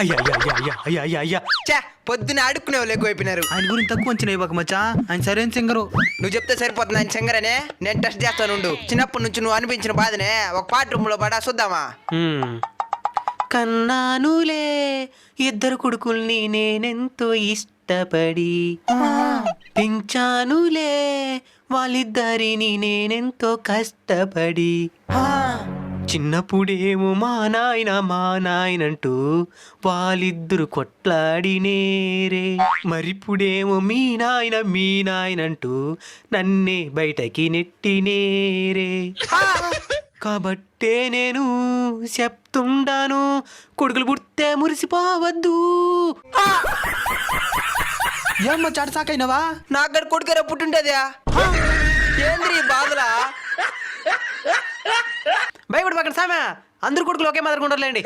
అయ్యా అయ్యా అయ్యా అయ్యా అయ్యా అయ్యా అయ్యా చా పొద్దున ఆడుకునే వాళ్ళు ఎక్కువైపోయినారు. ఆయన గురించి తక్కువ వచ్చినాయి ఇవ్వక మచ్చా. ఆయన సరైన సింగరు. నువ్వు చెప్తే సరిపోతుంది ఆయన సింగరనే. నేను టెస్ట్ చేస్తానుండు. చిన్నప్పటి నుంచి నువ్వు అనిపించిన బాధనే ఒక పాట రూమ్ లో పడా చూద్దామా? కన్నానులే ఇద్దరు కొడుకుల్ని నేనెంతో ఇష్టపడి, పెంచానులే వాళ్ళిద్దరిని నేనెంతో కష్టపడి. చిన్నప్పుడేమో మా నాయనంటూ వాళ్ళిద్దరు కొట్లాడినేరే. మరిప్పుడేమో మీ నాయనంటూ నన్నే బయటకి నెట్టినేరే. కాబట్టే నేను చెప్తుండాను, కొడుకులు పుడితే మురిసిపోవద్దు. ఏమ్మా చాట సాకైనవా? నాకు గడ కొడుకేరా పుట్టుంటేదా? ఏంద్రీ బాధలా? భయపడి పక్కన సామె అందరు కొడుకులు ఒకే మాదిరిగా ఉండర్లేండి.